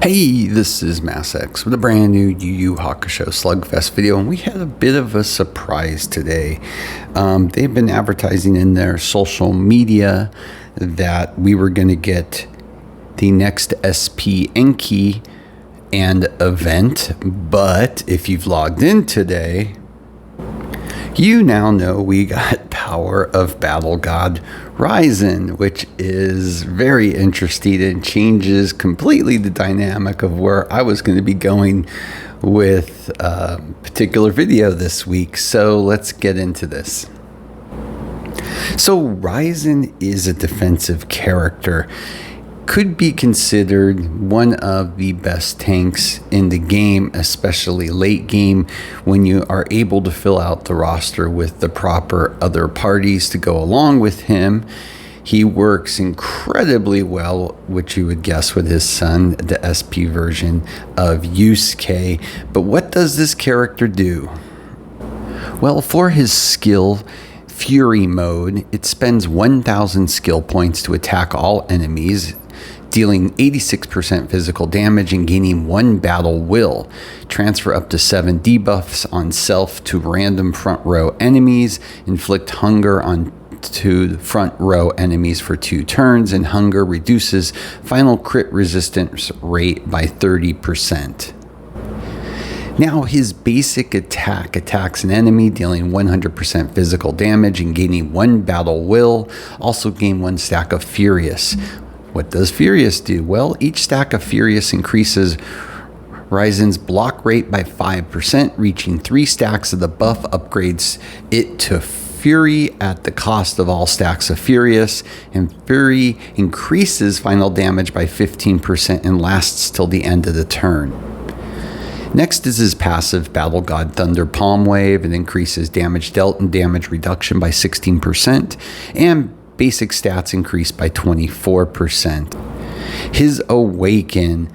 Hey, this is MassX with a brand new Yu Yu Hakusho Slugfest video, and we had a bit of a surprise today. They've been advertising in their social media that we were going to get the next SP Enki and event, but if you've logged in today, you now know we got Power of Battle God Raizen, which is very interesting and changes completely the dynamic of where I was going to be going with a particular video this week. So let's get into this. So Raizen is a defensive character. Could be considered one of the best tanks in the game, especially late game, when you are able to fill out the roster with the proper other parties to go along with him. He works incredibly well, which you would guess with his son, the SP version of Yusuke. But what does this character do? Well, for his skill, Fury mode, it spends 1,000 skill points to attack all enemies, dealing 86% physical damage and gaining 1 battle will. Transfer up to 7 debuffs on self to random front row enemies. Inflict hunger on to front row enemies for 2 turns, and hunger reduces final crit resistance rate by 30%. Now his basic attack attacks an enemy, dealing 100% physical damage and gaining 1 battle will. Also gain 1 stack of Furious. What does Furious do? Well, each stack of Furious increases Raizen's block rate by 5%, reaching 3 stacks of the buff upgrades it to Fury at the cost of all stacks of Furious, and Fury increases final damage by 15% and lasts till the end of the turn. Next is his passive Battle God Thunder Palm Wave. It increases damage dealt and damage reduction by 16%, and basic stats increased by 24%. His Awaken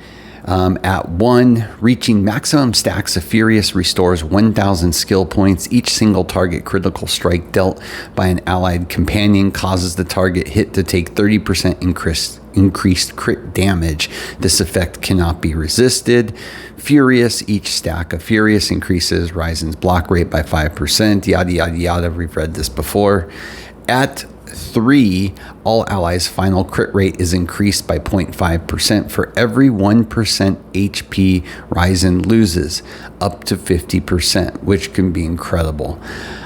at 1, reaching maximum stacks of Furious, restores 1,000 skill points. Each single target critical strike dealt by an allied companion causes the target hit to take 30% increased crit damage. This effect cannot be resisted. Furious, each stack of Furious increases Raizen's block rate by 5%. Yada, yada, yada. We've read this before. At 3, all allies' final crit rate is increased by 0.5% for every 1% HP Raizen loses, up to 50%, which can be incredible.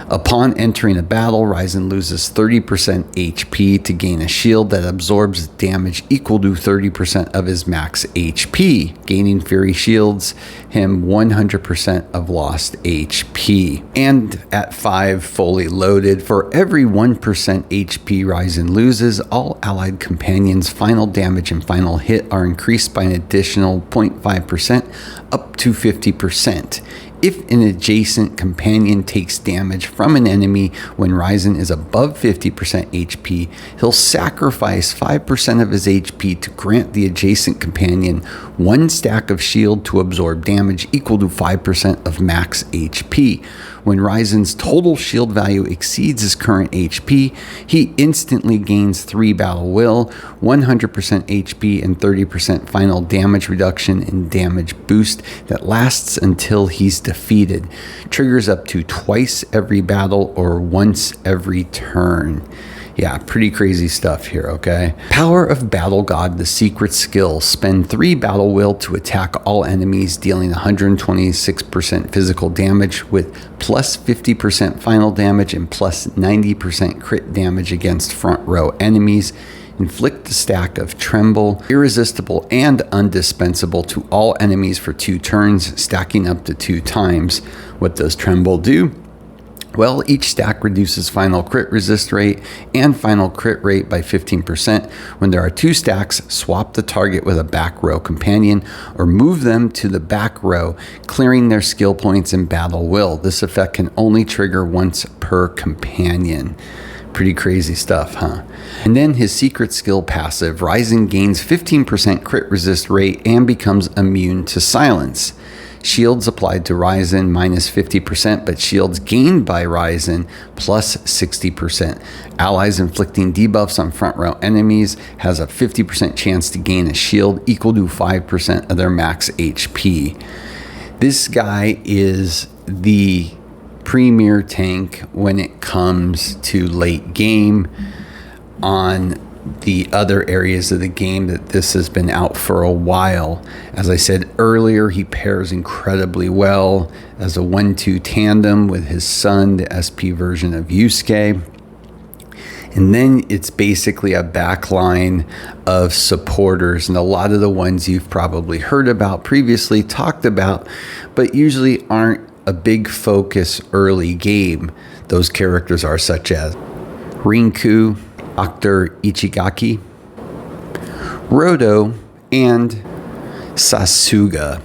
Upon entering a battle, Raizen loses 30% HP to gain a shield that absorbs damage equal to 30% of his max HP. Gaining Fury shields him 100% of lost HP. And at 5, fully loaded, for every 1% HP Raizen loses, all allied companions' final damage and final hit are increased by an additional 0.5% up to 50%. If an adjacent companion takes damage from an enemy when Raizen is above 50% HP, he'll sacrifice 5% of his HP to grant the adjacent companion 1 stack of shield to absorb damage equal to 5% of max HP. When Raizen's total shield value exceeds his current HP, he instantly gains 3 battle will, 100% HP, and 30% final damage reduction and damage boost that lasts until he's defeated. Triggers up to twice every battle or once every turn. Yeah, pretty crazy stuff here, okay? Power of Battle God, the secret skill. Spend 3 battle will to attack all enemies, dealing 126% physical damage with plus 50% final damage and plus 90% crit damage against front row enemies. Inflict a stack of Tremble, irresistible and undispensable to all enemies for 2 turns, stacking up to 2 times. What does Tremble do? Well, each stack reduces final crit resist rate and final crit rate by 15%. When there are 2 stacks, swap the target with a back row companion or move them to the back row, clearing their skill points and battle will. This effect can only trigger once per companion. Pretty crazy stuff, huh? And then his secret skill passive, Raizen gains 15% crit resist rate and becomes immune to silence. Shields applied to Raizen minus 50%, but shields gained by Raizen plus 60%. Allies inflicting debuffs on front row enemies has a 50% chance to gain a shield equal to 5% of their max HP. This guy is the premier tank when it comes to late game. On the other areas of the game that this has been out for a while. As I said earlier, he pairs incredibly well as a 1-2 tandem with his son, the SP version of Yusuke. And then it's basically a backline of supporters, and a lot of the ones you've probably heard about previously, talked about, but usually aren't a big focus early game. Those characters are such as Rinku, Dr. Ichigaki, Rodo, and Sasuga.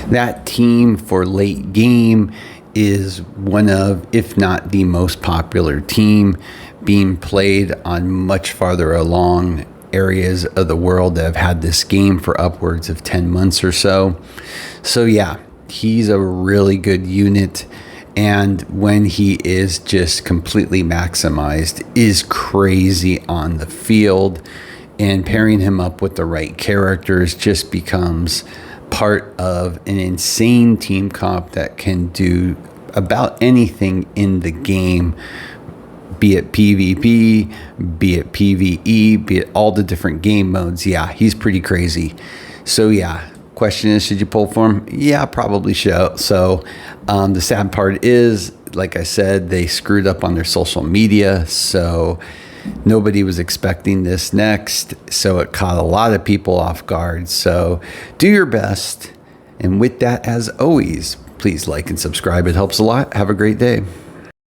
That team for late game is one of, if not the most popular team, being played on much farther along areas of the world that have had this game for upwards of 10 months or so. So yeah, he's a really good unit. And when he is just completely maximized, is crazy on the field. And pairing him up with the right characters just becomes part of an insane team comp that can do about anything in the game, be it PvP, be it PvE, be it all the different game modes. Yeah, he's pretty crazy. So yeah. Question is, should you pull for him? Yeah, probably should. So the sad part is, like I said, they screwed up on their social media. So nobody was expecting this next. So it caught a lot of people off guard. So do your best. And with that, as always, please like and subscribe. It helps a lot. Have a great day.